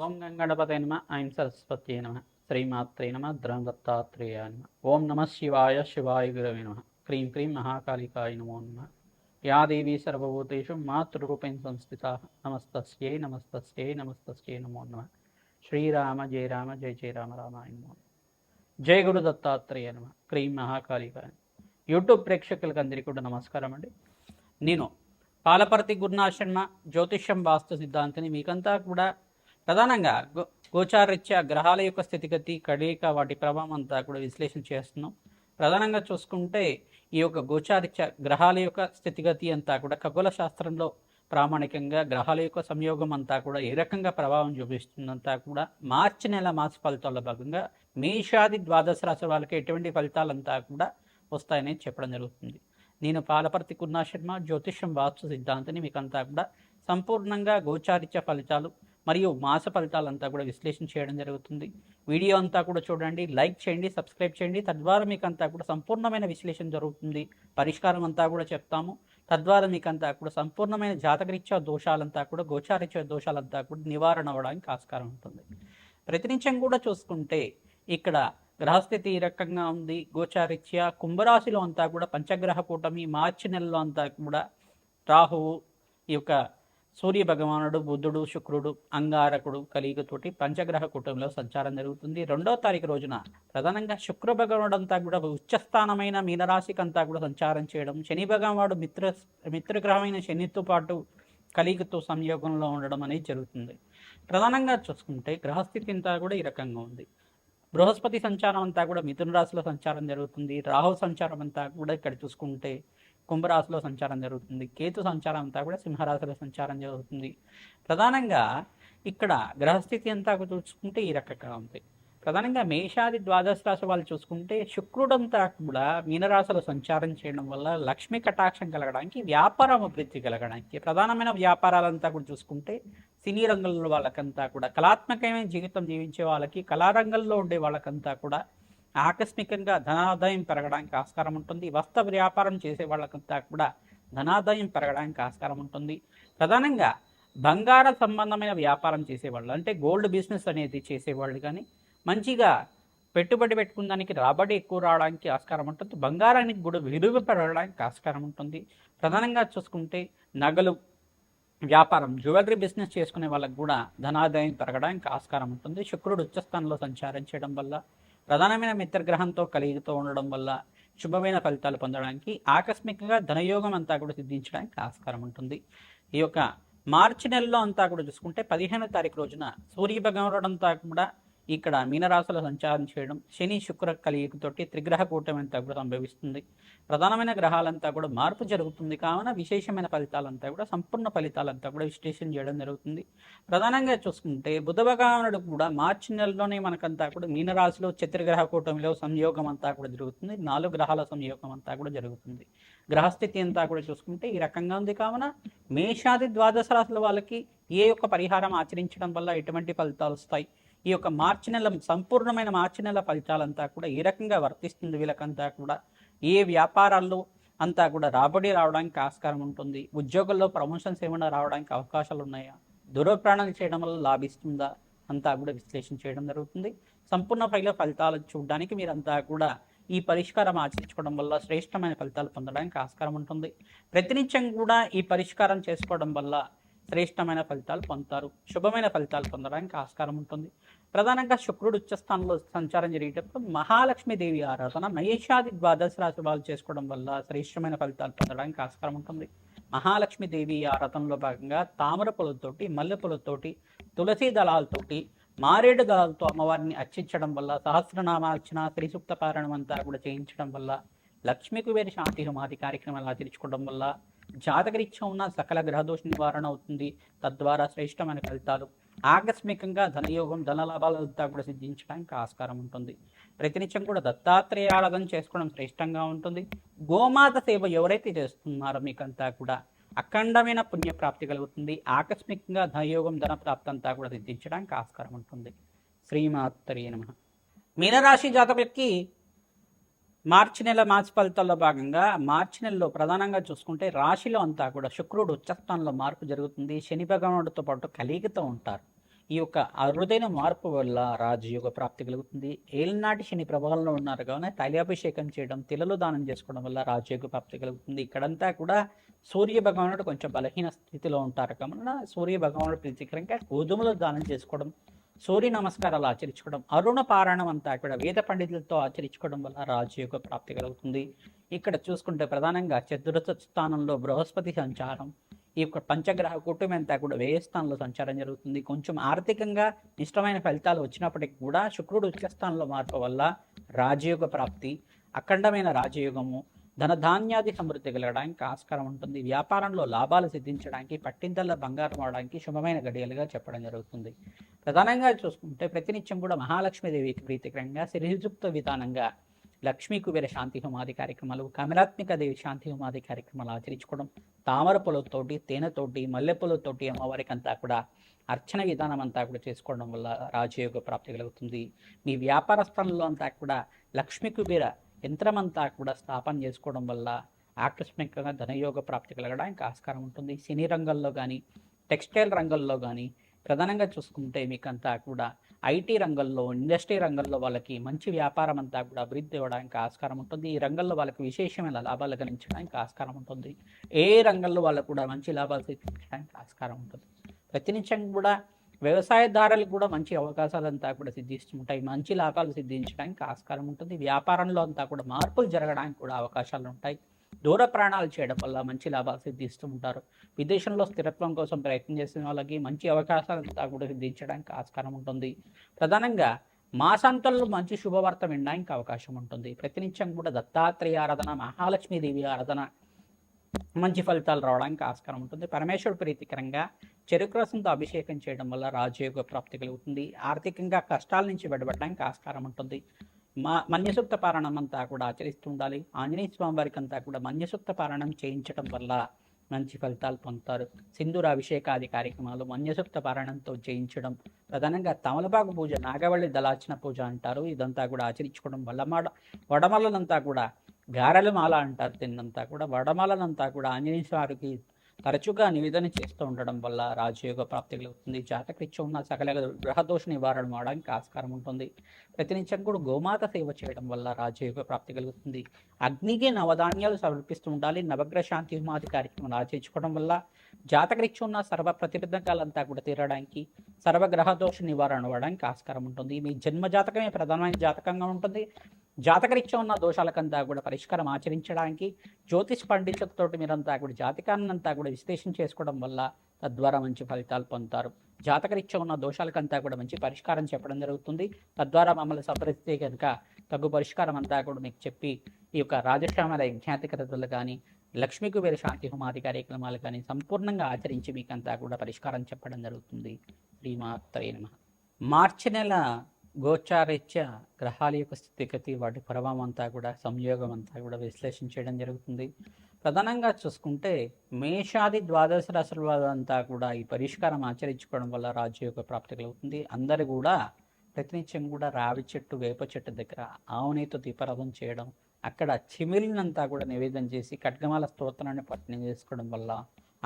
ఓం గంగణపతే నమ ఐం సరస్వతి నమ శ్రీమాత్రే నమ ద్రం దత్తాత్రేయ నమ ఓం నమ శివాయ శివాయ గురవే నమ క్రీం క్రీం మహాకాళికాయ నమో నమ యా దేవీ సర్వభూతేషు మాతృరూపేణ సంస్థితా నమస్తస్యై నమస్తస్యై నమస్తస్యై నమో నమ శ్రీరామ జయ రామ జయ జయ రామ రామాయ నమో జయ గురు దత్తాత్రేయ నమ క్రీం మహాకాళికాయ. యూట్యూబ్ ప్రేక్షకులకు అందరికీ కూడా నమస్కారం అండి. నేను పాలపర్తి గురునాథ్ శర్మ జ్యోతిష్యం వాస్తు సిద్ధాంతిని మీకంతా కూడా ప్రధానంగా గోచారీత్యా గ్రహాల యొక్క స్థితిగతి కడిక వాటి ప్రభావం అంతా కూడా విశ్లేషణ చేస్తున్నాం. ప్రధానంగా చూసుకుంటే ఈ యొక్క గోచారీత్యా గ్రహాల యొక్క స్థితిగతి అంతా కూడా ఖగోళ శాస్త్రంలో ప్రామాణికంగా గ్రహాల యొక్క సంయోగం అంతా కూడా ఏ రకంగా ప్రభావం చూపిస్తుందంతా కూడా మార్చి నెల మాస ఫలితాల్లో భాగంగా మేషాది ద్వాదశ రాశి వాళ్ళకి ఎటువంటి ఫలితాలంతా కూడా వస్తాయని చెప్పడం జరుగుతుంది. నేను పాలపర్తి గురునాథ్ శర్మ జ్యోతిష్యం వాస్తు సిద్ధాంతిని మీకంతా కూడా సంపూర్ణంగా గోచారీత్య ఫలితాలు మరియు మాస ఫలితాలంతా కూడా విశ్లేషణ చేయడం జరుగుతుంది. వీడియో అంతా కూడా చూడండి, లైక్ చేయండి, సబ్స్క్రైబ్ చేయండి. తద్వారా మీకు అంతా కూడా సంపూర్ణమైన విశ్లేషణ జరుగుతుంది. పరిష్కారం అంతా కూడా చెప్తాము. తద్వారా మీకు అంతా కూడా సంపూర్ణమైన జాతకరీత్యా దోషాలంతా కూడా గోచారీత్య దోషాలంతా కూడా నివారణ అవ్వడానికి ఆస్కారం ఉంటుంది. ప్రతినిత్యం కూడా చూసుకుంటే ఇక్కడ గ్రహస్థితి ఈ రకంగా ఉంది. గోచారీత్యా కుంభరాశిలో అంతా కూడా పంచగ్రహ కూటమి మార్చి నెలలో అంతా కూడా రాహువు, ఈ యొక్క సూర్య భగవానుడు, బుధుడు, శుక్రుడు, అంగారకుడు కలియుగతోటి పంచగ్రహ కూటమిలో సంచారం జరుగుతుంది. 2వ తారీఖు రోజున ప్రధానంగా శుక్ర భగవానుడు అంతా కూడా ఉచ్చస్థానమైన మీనరాశికి అంతా కూడా సంచారం చేయడం, శని భగవానుడు మిత్రగ్రహమైన శనితో పాటు కలియుగతో సంయోగంలో ఉండడం అనేది జరుగుతుంది. ప్రధానంగా చూసుకుంటే గ్రహస్థితి అంతా కూడా ఈ రకంగా ఉంది. బృహస్పతి సంచారం అంతా కూడా మిథున రాశిలో సంచారం జరుగుతుంది. రాహు సంచారం అంతా కూడా ఇక్కడ చూసుకుంటే కుంభరాశిలో సంచారం జరుగుతుంది. కేతు సంచారం అంతా కూడా సింహరాశిలో సంచారం జరుగుతుంది. ప్రధానంగా ఇక్కడ గ్రహస్థితి అంతా చూసుకుంటే ఈ రకంగా ఉంది. ప్రధానంగా మేషాది ద్వాదశ రాశి వాళ్ళు చూసుకుంటే శుక్రుడంతా కూడా మీనరాశిలో సంచారం చేయడం వల్ల లక్ష్మీ కటాక్షం కలగడానికి, వ్యాపారం అభివృద్ధి కలగడానికి, ప్రధానమైన వ్యాపారాలంతా కూడా చూసుకుంటే సినీ రంగంలో వాళ్ళకంతా కూడా కళాత్మకమైన జీవితం జీవించే వాళ్ళకి, కళారంగంలో ఉండే వాళ్ళకంతా కూడా ఆకస్మికంగా ధనాదాయం పెరగడానికి ఆస్కారం ఉంటుంది. వస్త్ర వ్యాపారం చేసే వాళ్ళకంతా కూడా ధనాదాయం పెరగడానికి ఆస్కారం ఉంటుంది. ప్రధానంగా బంగార సంబంధమైన వ్యాపారం చేసేవాళ్ళు, అంటే గోల్డ్ బిజినెస్ అనేది చేసేవాళ్ళు కానీ మంచిగా పెట్టుబడి పెట్టుకున్న దానికి రాబడి ఎక్కువ రావడానికి ఆస్కారం ఉంటుంది. బంగారానికి కూడా విలువ పెరగడానికి ఆస్కారం ఉంటుంది. ప్రధానంగా చూసుకుంటే నగలు వ్యాపారం, జ్యువెలరీ బిజినెస్ చేసుకునే వాళ్ళకు కూడా ధనాదాయం పెరగడానికి ఆస్కారం ఉంటుంది. శుక్రుడు ఉచ్చస్థానంలో సంచారం చేయడం వల్ల, ప్రధానమైన మిత్రగ్రహంతో కలిగితో ఉండడం వల్ల శుభమైన ఫలితాలు పొందడానికి, ఆకస్మికంగా ధనయోగం అంతా కూడా సిద్ధించడానికి ఆస్కారం ఉంటుంది. ఈ యొక్క మార్చి నెలలో అంతా కూడా చూసుకుంటే 15వ తారీఖు రోజున సూర్య భగవానుడు అంతా కూడా ఇక్కడ మీనరాశిలో సంచారం చేయడం, శని శుక్ర కలియుగతోటి త్రిగ్రహ కూటమి అంతా కూడా సంభవిస్తుంది. ప్రధానమైన గ్రహాలంతా కూడా మార్పు జరుగుతుంది. కావున విశేషమైన ఫలితాలంతా కూడా సంపూర్ణ ఫలితాలంతా కూడా విశ్లేషణ చేయడం జరుగుతుంది. ప్రధానంగా చూసుకుంటే బుధ భగవానుడు కూడా మార్చి నెలలోనే మనకంతా కూడా మీనరాశిలో చతుర్గ్రహ కూటమిలో సంయోగం అంతా కూడా జరుగుతుంది. 4 గ్రహాల సంయోగం అంతా కూడా జరుగుతుంది. గ్రహస్థితి అంతా కూడా చూసుకుంటే ఈ రకంగా ఉంది. కావున మేషాది ద్వాదశ రాశుల వాళ్ళకి ఏ యొక్క పరిహారం ఆచరించడం వల్ల ఎటువంటి ఫలితాలు వస్తాయి, ఈ యొక్క మార్చి నెల సంపూర్ణమైన మార్చి నెల ఫలితాలంతా కూడా ఏ రకంగా వర్తిస్తుంది, వీళ్ళకంతా కూడా ఏ వ్యాపారాల్లో అంతా కూడా రాబడి రావడానికి ఆస్కారం ఉంటుంది, ఉద్యోగుల్లో ప్రమోషన్స్ ఏమైనా రావడానికి అవకాశాలు ఉన్నాయా, దూరప్రయాణాలు చేయడం వల్ల లాభిస్తుందా అంతా కూడా విశ్లేషణ చేయడం జరుగుతుంది. సంపూర్ణ ఫలితాలు చూడడానికి మీరంతా కూడా ఈ పరిష్కారం ఆచరించుకోవడం వల్ల శ్రేష్టమైన ఫలితాలు పొందడానికి ఆస్కారం ఉంటుంది. ప్రతినిత్యం కూడా ఈ పరిష్కారం చేసుకోవడం వల్ల శ్రేష్టమైన ఫలితాలు పొందుతారు, శుభమైన ఫలితాలు పొందడానికి ఆస్కారం ఉంటుంది. ప్రధానంగా శుక్రుడు ఉచ్చస్థానంలో సంచారం జరిగేటప్పుడు మహాలక్ష్మీదేవి ఆరాధన మేషాది ద్వాదశ రాశి వాళ్ళు చేసుకోవడం వల్ల శ్రేష్టమైన ఫలితాలు పొందడానికి ఆస్కారం ఉంటుంది. మహాలక్ష్మీదేవి ఆరాధనలో భాగంగా తామర పూలతోటి, మల్లె పూలతోటి, తులసి దళాలతోటి, మారేడు దళాలతో అమ్మవారిని అర్చించడం వల్ల, సహస్రనామార్చన, శ్రీ సూక్త పారాయణం అంతా కూడా చేయించడం వల్ల, లక్ష్మీ కుబేర శాంతి హోమాది కార్యక్రమాలు ఆచరించుకోవడం వల్ల జాతకరీత్యా ఉన్న సకల గ్రహదోష నివారణ అవుతుంది. తద్వారా శ్రేష్టమైన ఫలితాలు, ఆకస్మికంగా ధనయోగం, ధనలాభాలంతా కూడా సిద్ధించడానికి ఆస్కారం ఉంటుంది. ప్రతినిత్యం కూడా దత్తాత్రేయ ఆరాధన చేసుకోవడం శ్రేష్టంగా ఉంటుంది. గోమాత సేవ ఎవరైతే చేస్తున్నారో మీకంతా కూడా అఖండమైన పుణ్యప్రాప్తి కలుగుతుంది. ఆకస్మికంగా ధనయోగం, ధనప్రాప్తి అంతా కూడా సిద్ధించడానికి ఆస్కారం ఉంటుంది. శ్రీమాత్రే నమః. మీనరాశి జాతకులకి మార్చి నెల మాస ఫలితాల్లో భాగంగా మార్చి నెలలో ప్రధానంగా చూసుకుంటే రాశిలో అంతా కూడా శుక్రుడు ఉచ్చస్థానంలో మార్పు జరుగుతుంది. శని భగవానుడితో పాటు కలిగితో ఉంటారు. ఈ యొక్క అరుదైన మార్పు వల్ల రాజయోగ ప్రాప్తి కలుగుతుంది. ఏలినాటి శని ప్రభావంలో ఉన్నారు కావున తైలాభిషేకం చేయడం, తిలలు దానం చేసుకోవడం వల్ల రాజయోగ ప్రాప్తి కలుగుతుంది. ఇక్కడంతా కూడా సూర్య భగవానుడు కొంచెం బలహీన స్థితిలో ఉంటారు కావున సూర్య భగవానుడు ప్రీతికరంగా గోధుమలు దానం చేసుకోవడం, సూర్య నమస్కారాలు ఆచరించుకోవడం, అరుణ పారాయణం అంతా కూడా వేద పండితులతో ఆచరించుకోవడం వల్ల రాజయోగ ప్రాప్తి కలుగుతుంది. ఇక్కడ చూసుకుంటే ప్రధానంగా చతుర్థ స్థానంలో బృహస్పతి సంచారం, ఈ యొక్క పంచగ్రహ కూటమి అంతా కూడా వ్యయ స్థానంలో సంచారం జరుగుతుంది. కొంచెం ఆర్థికంగా ఇష్టమైన ఫలితాలు వచ్చినప్పటికీ కూడా శుక్రుడు ఉచ్చస్థానంలో మార్పు వల్ల రాజయోగ ప్రాప్తి, అఖండమైన రాజయోగము, ధనధాన్యాది సమృద్ధి కలగడానికి ఆస్కారం ఉంటుంది. వ్యాపారంలో లాభాలు సిద్ధించడానికి, పట్టిందల్ల బంగారం అవడానికి శుభమైన గడియలుగా చెప్పడం జరుగుతుంది. ప్రధానంగా చూసుకుంటే ప్రతినిత్యం కూడా మహాలక్ష్మీదేవికి ప్రీతికరంగా సిరియుక్త విధానంగా లక్ష్మీ కుబేర శాంతి హోమాది కార్యక్రమాలు, కమలాత్మిక దేవి శాంతి హోమాది కార్యక్రమాలు ఆచరించుకోవడం, తామర పూలతోటి, తేనెతోటి, మల్లెపూలతోటి అమ్మవారికి అంతా కూడా అర్చన విధానం అంతా కూడా చేసుకోవడం వల్ల రాజయోగ ప్రాప్తి కలుగుతుంది. మీ వ్యాపార స్థలంలో అంతా కూడా లక్ష్మీ కుబేర యంత్రం అంతా కూడా స్థాపన చేసుకోవడం వల్ల ఆకస్మికంగా ధనయోగ ప్రాప్తి కలగడానికి ఆస్కారం ఉంటుంది. సినీ రంగంలో కానీ, టెక్స్టైల్ రంగంలో కానీ, ప్రధానంగా చూసుకుంటే మీకంతా కూడా ఐటీ రంగంలో, ఇండస్ట్రీ రంగంలో వాళ్ళకి మంచి వ్యాపారం అంతా కూడా అభివృద్ధి అవ్వడానికి ఆస్కారం ఉంటుంది. ఈ రంగంలో వాళ్ళకి విశేషమైన లాభాలు గణించడానికి ఆస్కారం ఉంటుంది. ఏ రంగంలో వాళ్ళకు కూడా మంచి లాభాలు సిద్ధించడానికి ఆస్కారం ఉంటుంది. ప్రతినిత్యం కూడా వ్యవసాయదారులకు కూడా మంచి అవకాశాలంతా కూడా సిద్ధిస్తుంటాయి, మంచి లాభాలు సిద్ధించడానికి ఆస్కారం ఉంటుంది. వ్యాపారంలో అంతా కూడా మార్పులు జరగడానికి కూడా అవకాశాలు ఉంటాయి. దూర ప్రయాణాలు చేయడం వల్ల మంచి లాభాలు సిద్ధిస్తూ ఉంటారు. విదేశంలో స్థిరత్వం కోసం ప్రయత్నం చేసిన వాళ్ళకి మంచి అవకాశాలంతా కూడా సిద్ధించడానికి ఆస్కారం ఉంటుంది. ప్రధానంగా మాసాంతంలో మంచి శుభవార్త వినడానికి అవకాశం ఉంటుంది. ప్రతినిత్యం కూడా దత్తాత్రేయ ఆరాధన, మహాలక్ష్మీదేవి ఆరాధన మంచి ఫలితాలు రావడానికి ఆస్కారం ఉంటుంది. పరమేశ్వరుడు ప్రీతికరంగా చెరుకు రసంతో అభిషేకం చేయడం వల్ల రాజయోగ ప్రాప్తి కలుగుతుంది. ఆర్థికంగా కష్టాల నుంచి బయటపడడానికి ఆస్కారం ఉంటుంది. మన్యసూక్త పారాయణం అంతా కూడా ఆచరిస్తూ ఉండాలి. ఆంజనేయ స్వామి వారికి అంతా కూడా మన్యసూక్త పారాయణం చేయించడం వల్ల మంచి ఫలితాలు పొందుతారు. సింధూర అభిషేకాది కార్యక్రమాలు మన్యసూక్త పారాయణంతో చేయించడం, ప్రధానంగా తమలపాకు పూజ, నాగవల్లి దళార్చన పూజ అంటారు, ఇదంతా కూడా ఆచరించుకోవడం వల్ల వడమలనంతా కూడా గారెల మాల అంటారు, తిన్నంతా కూడా వడమాలనంతా కూడా ఆంజనేయ స్వామికి తరచుగా నివేదన చేస్తూ ఉండడం వల్ల రాజయోగ ప్రాప్తి కలుగుతుంది. జాతకరీత్యా ఉన్న సకల గ్రహదోష నివారణ అవడానికి ఆస్కారం ఉంటుంది. ప్రతినిత్యం కూడా గోమాత సేవ చేయడం వల్ల రాజయోగ ప్రాప్తి కలుగుతుంది. అగ్నికి నవధాన్యాలు సమర్పిస్తూ ఉండాలి. నవగ్రహ శాంతి హోమాది కార్యక్రమాలు ఆచరించుకోవడం వల్ల జాతకరీత్యా ఉన్న సర్వ ప్రతిబంధకాలంతా కూడా తీరడానికి, సర్వగ్రహదోష నివారణ అవ్వడానికి ఆస్కారం ఉంటుంది. మీ జన్మ జాతకమే ప్రధానమైన జాతకంగా ఉంటుంది. జాతకరీత్యా ఉన్న దోషాలకంతా కూడా పరిష్కారం ఆచరించడానికి జ్యోతిష్ పండితులతో మీరంతా కూడా జాతకాన్నంతా కూడా విశ్లేషణ చేసుకోవడం వల్ల తద్వారా మంచి ఫలితాలు పొందుతారు. జాతకరీత్యా ఉన్న దోషాలకంతా కూడా మంచి పరిష్కారం చెప్పడం జరుగుతుంది. తద్వారా మమ్మల్ని సంప్రదిస్తే కనుక తగు పరిష్కారం అంతా కూడా మీకు చెప్పి ఈ యొక్క రాజశ్యామల యజ్ఞాతికతలు కానీ, లక్ష్మీ కుబేర శాంతి హోమాది కార్యక్రమాలు కానీ సంపూర్ణంగా ఆచరించి మీకంతా కూడా పరిష్కారం చెప్పడం జరుగుతుంది. శ్రీమాత్రే నమః. మార్చి నెల గోచారీత్యా గ్రహాల యొక్క స్థితిగతి, వాటి ప్రభావం అంతా కూడా, సంయోగం అంతా కూడా విశ్లేషణ చేయడం జరుగుతుంది. ప్రధానంగా చూసుకుంటే మేషాది ద్వాదశ రాశుల అంతా కూడా ఈ పరిష్కారం ఆచరించుకోవడం వల్ల రాజయోగ ప్రాప్తి కలుగుతుంది. అందరూ కూడా ప్రతినిత్యం కూడా రావి చెట్టు, వేప చెట్టు దగ్గర ఆవునేతో దీపారాధన చేయడం, అక్కడ చిమిలినంతా కూడా నివేదన చేసి ఖడ్గమాల స్తోత్రాన్ని పఠనం చేసుకోవడం వల్ల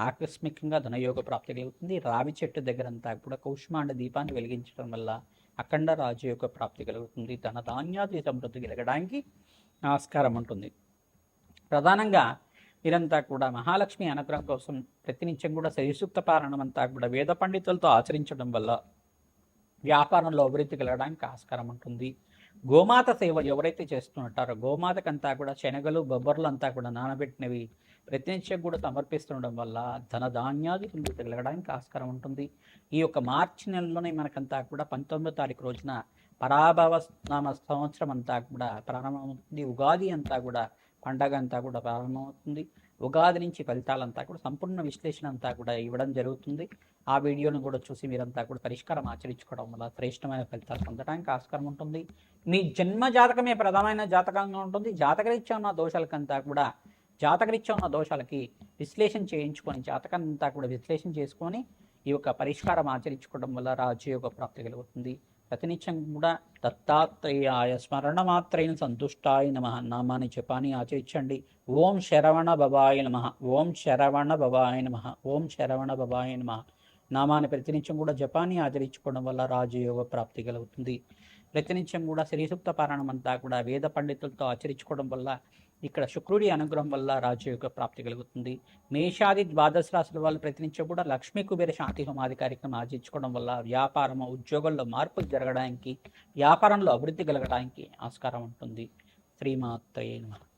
ఆకస్మికంగా ధనయోగ ప్రాప్తి కలుగుతుంది. రావి చెట్టు దగ్గర అంతా కూడా కౌష్మాండ దీపాన్ని వెలిగించడం వల్ల అఖండ రాజయోగ ప్రాప్తి కలుగుతుంది. ధనధాన్యాది సమృద్ధి కలగడానికి ఆస్కారం ఉంటుంది. ప్రధానంగా వీరంతా కూడా మహాలక్ష్మి అనుగ్రహం కోసం ప్రతినిత్యం కూడా శ్రీసూక్త పారాయణం అంతా కూడా వేద పండితులతో ఆచరించడం వల్ల వ్యాపారంలో అభివృద్ధి కలగడానికి ఆస్కారం ఉంటుంది. గోమాత సేవ ఎవరైతే చేస్తుంటారో గోమాతకంతా కూడా శనగలు, బొబ్బర్లు అంతా కూడా నానబెట్టినవి ప్రతినిత్యం కూడా సమర్పిస్తుండడం వల్ల ధనధాన్యాది సమృద్ధి కలగడానికి ఆస్కారం ఉంటుంది. ఈ యొక్క మార్చి నెలలోనే మనకంతా కూడా 19వ తారీఖు రోజున పరాభవ నామ సంవత్సరం అంతా కూడా ప్రారంభమవుతుంది. ఉగాది అంతా కూడా పండగ అంతా కూడా ప్రారంభమవుతుంది. ఉగాది నుంచి ఫలితాలంతా కూడా సంపూర్ణ విశ్లేషణ అంతా కూడా ఇవ్వడం జరుగుతుంది. ఆ వీడియోను కూడా చూసి మీరంతా కూడా పరిష్కారం ఆచరించుకోవడం వల్ల శ్రేష్టమైన ఫలితాలు పొందడానికి ఆస్కారం ఉంటుంది. మీ జన్మ జాతకమే ప్రధానమైన జాతకంగా ఉంటుంది. జాతకరీత్యా ఉన్న దోషాలకంతా కూడా జాతకరీత్యా ఉన్న దోషాలకి విశ్లేషణ చేయించుకొని, జాతకాన్ని అంతా కూడా విశ్లేషణ చేసుకొని ఈ యొక్క పరిష్కారం ఆచరించుకోవడం వల్ల రాజయోగ ప్రాప్తి కలుగుతుంది. ప్రతినిత్యం కూడా దత్తాత్రేయాయ స్మరణ మాత్రైన సంతుష్టాయ నమః నామాన్ని జపాన్ని ఆచరించండి. ఓం శరవణ భవాయ నమః, ఓం శరవణ భవాయ నమః, ఓం శరవణ భవాయ నమః, నామాన్ని ప్రతినిత్యం కూడా జపాన్ని ఆచరించుకోవడం వల్ల రాజయోగ ప్రాప్తి కలుగుతుంది. ప్రతినిత్యం కూడా శ్రీ సూక్త పారాయణం అంతా కూడా వేద పండితులతో ఆచరించుకోవడం వల్ల ఇక్కడ శుక్రుడి అనుగ్రహం వల్ల రాజయోగ ప్రాప్తి కలుగుతుంది. మేషాది ద్వాదశ రాశుల వాళ్ళు ప్రతినిత్యం కూడా లక్ష్మీ కుబేర శాంతి హోమాది కార్యక్రమం ఆచరించుకోవడం వల్ల వ్యాపారం ఉద్యోగంలో మార్పులు జరగడానికి, వ్యాపారంలో అభివృద్ధి కలగడానికి ఆస్కారం ఉంటుంది. శ్రీమాత్రే నమః.